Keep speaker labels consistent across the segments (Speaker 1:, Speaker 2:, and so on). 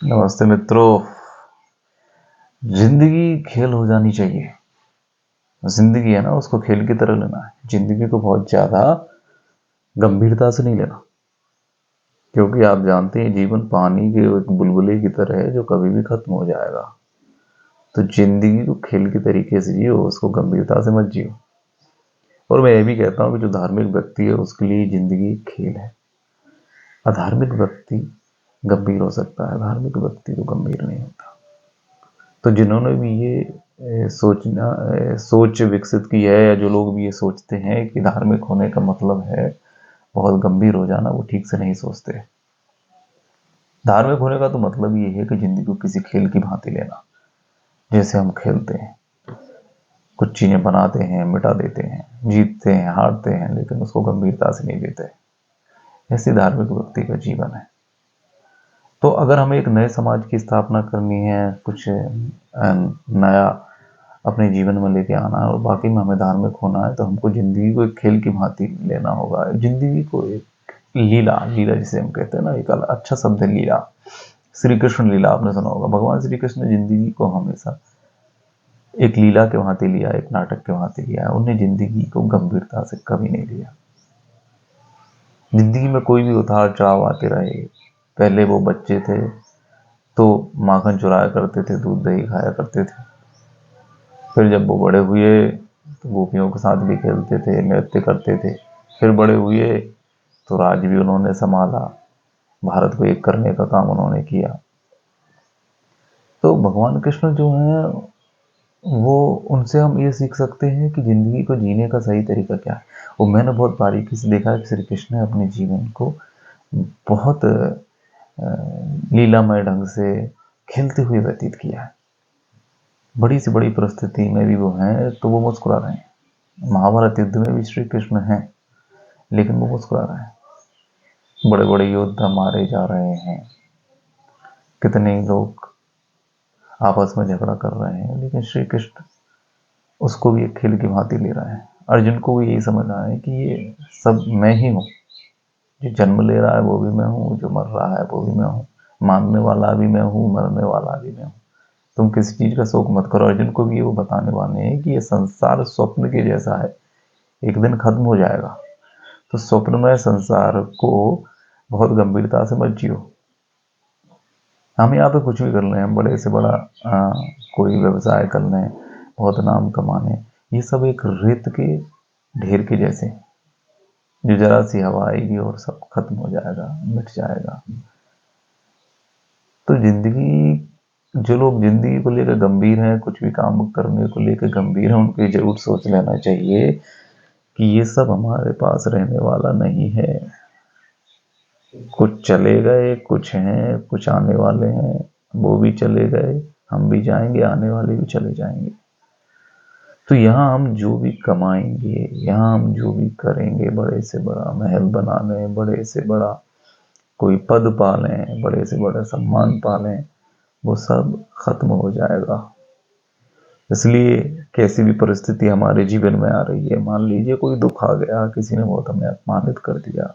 Speaker 1: नमस्ते मित्रों। जिंदगी खेल हो जानी चाहिए। जिंदगी है ना, उसको खेल की तरह लेना है। जिंदगी को बहुत ज्यादा गंभीरता से नहीं लेना, क्योंकि आप जानते हैं जीवन पानी के एक बुलबुले की तरह है जो कभी भी खत्म हो जाएगा। तो जिंदगी को खेल के तरीके से जियो, उसको गंभीरता से मत जियो। और मैं ये भी कहता हूँ कि जो धार्मिक व्यक्ति है उसके लिए जिंदगी खेल है। अधार्मिक व्यक्ति गंभीर हो सकता है, धार्मिक व्यक्ति तो गंभीर नहीं होता। तो जिन्होंने भी ये सोच विकसित की है, या जो लोग भी ये सोचते हैं कि धार्मिक होने का मतलब है बहुत गंभीर हो जाना, वो ठीक से नहीं सोचते। धार्मिक होने का तो मतलब ये है कि जिंदगी को किसी खेल की भांति लेना। जैसे हम खेलते हैं, कुछ चीजें बनाते हैं, मिटा देते हैं, जीतते हैं, हारते हैं, लेकिन उसको गंभीरता से नहीं लेते। ऐसी धार्मिक व्यक्ति का जीवन है। तो अगर हमें एक नए समाज की स्थापना करनी है, कुछ नया अपने जीवन में लेके आना है और बाकी में हमें धार्मिक होना है, तो हमको जिंदगी को एक खेल की भांति लेना होगा। जिंदगी को एक लीला लीला जिसे हम कहते हैं ना, एक अच्छा शब्द है लीला। श्री कृष्ण लीला आपने सुना होगा। भगवान श्री कृष्ण ने जिंदगी को हमेशा एक लीला के भांति लिया, एक नाटक के भांति लिया है। उन्हें जिंदगी को गंभीरता से कभी नहीं लिया। जिंदगी में कोई भी उतार चढ़ाव आते रहे। पहले वो बच्चे थे तो माखन चुराया करते थे, दूध दही खाया करते थे। फिर जब वो बड़े हुए तो गोपियों के साथ भी खेलते थे, नृत्य करते थे। फिर बड़े हुए तो राज भी उन्होंने संभाला, भारत को एक करने का काम उन्होंने किया। तो भगवान कृष्ण जो हैं, वो उनसे हम ये सीख सकते हैं कि जिंदगी को जीने का सही तरीका क्या है। और मैंने बहुत बारीकी से देखा है कि श्री कृष्ण ने अपने जीवन को बहुत लीलामय ढंग से खेलते हुए व्यतीत किया है। बड़ी से बड़ी परिस्थिति में भी वो हैं तो वो मुस्कुरा रहे हैं। महाभारत युद्ध में भी श्री कृष्ण हैं, लेकिन वो मुस्कुरा रहे हैं। बड़े बड़े योद्धा मारे जा रहे हैं, कितने लोग आपस में झगड़ा कर रहे हैं, लेकिन श्री कृष्ण उसको भी एक खेल की भांति ले रहा है। अर्जुन को भी यही समझ रहा है कि ये सब मैं ही हूँ। जो जन्म ले रहा है वो भी मैं हूँ, जो मर रहा है वो भी मैं हूँ, मारने वाला भी मैं हूँ, मरने वाला भी मैं हूँ। तुम किसी चीज का शोक मत करो। अर्जुन को भी ये वो बताने वाले हैं कि ये संसार स्वप्न के जैसा है, एक दिन खत्म हो जाएगा। तो स्वप्नमय संसार को बहुत गंभीरता से मत जियो। हम यहाँ पे कुछ भी कर लें, हम बड़े से बड़ा कोई व्यवसाय कर लें, बहुत नाम कमा लें, ये सब एक रेत के ढेर के जैसे, जो जरा सी हवा आएगी और सब खत्म हो जाएगा, मिट जाएगा। तो जिंदगी, जो लोग जिंदगी को लेकर गंभीर हैं, कुछ भी काम करने को लेकर गंभीर हैं, उनको ये जरूर सोच लेना चाहिए कि ये सब हमारे पास रहने वाला नहीं है। कुछ चले गए, कुछ हैं, कुछ आने वाले हैं। वो भी चले गए, हम भी जाएंगे, आने वाले भी चले जाएंगे। तो यहाँ हम जो भी कमाएंगे, यहाँ हम जो भी करेंगे, बड़े से बड़ा महल बना लें, बड़े से बड़ा कोई पद पा लें, बड़े से बड़ा सम्मान पा लें, वो सब खत्म हो जाएगा। इसलिए कैसी भी परिस्थिति हमारे जीवन में आ रही है, मान लीजिए कोई दुख आ गया, किसी ने बहुत हमें अपमानित कर दिया,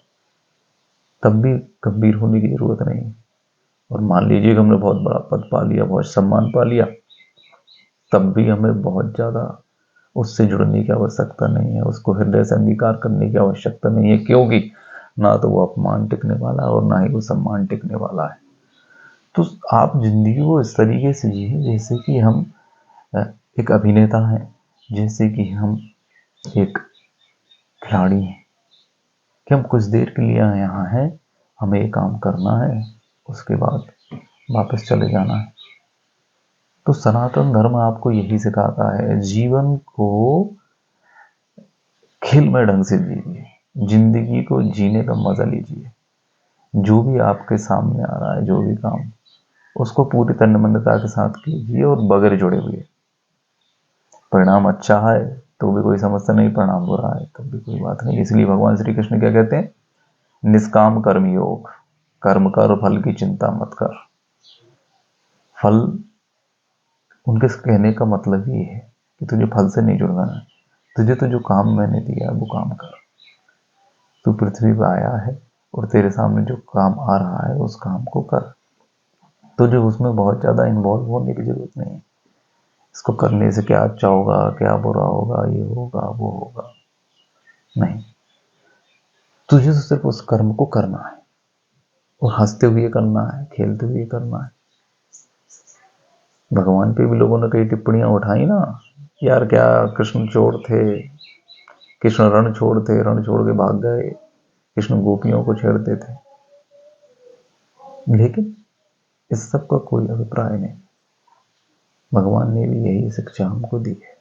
Speaker 1: तब भी गंभीर होने की जरूरत नहीं। और मान लीजिए कि हमने बहुत बड़ा पद पा लिया, बहुत सम्मान पा लिया, तब भी हमें बहुत ज्यादा उससे जुड़ने की आवश्यकता नहीं है, उसको हृदय से अंगीकार करने की आवश्यकता नहीं है, क्योंकि ना तो वो अपमान टिकने वाला है और ना ही वो सम्मान टिकने वाला है। तो आप जिंदगी को इस तरीके से जिए जैसे कि हम एक अभिनेता हैं, जैसे कि हम एक खिलाड़ी हैं, कि हम कुछ देर के लिए यहाँ हैं, हमें ये काम करना है, उसके बाद वापस चले जाना है। तो सनातन धर्म आपको यही सिखाता है, जीवन को खेलमय ढंग से जीजिए, जिंदगी को जीने का मजा लीजिए। जो भी आपके सामने आ रहा है, जो भी काम, उसको पूरी तन्मयता के साथ कीजिए और बगैर जुड़े हुए। परिणाम अच्छा है तो भी कोई समस्या नहीं, परिणाम बुरा है तो भी कोई बात नहीं। इसलिए भगवान श्री कृष्ण क्या कहते हैं? निष्काम कर्म योग, कर्म कर, फल की चिंता मत कर। फल, उनके कहने का मतलब ये है कि तुझे फल से नहीं जुड़ना है, तुझे तो जो काम मैंने दिया है वो काम कर। तू पृथ्वी पर आया है और तेरे सामने जो काम आ रहा है उस काम को कर। तुझे उसमें बहुत ज़्यादा इन्वॉल्व होने की ज़रूरत नहीं है। इसको करने से क्या अच्छा होगा, क्या बुरा होगा, ये होगा वो होगा, नहीं। तुझे तो सिर्फ उस कर्म को करना है, और हंसते हुए करना है, खेलते हुए करना है। भगवान पे भी लोगों ने कई टिप्पणियां उठाई ना, यार क्या कृष्ण चोर थे, कृष्ण रण छोड़ के भाग गए, कृष्ण गोपियों को छेड़ते थे। लेकिन इस सब का कोई अभिप्राय नहीं। भगवान ने भी यही शिक्षा हमको दी है।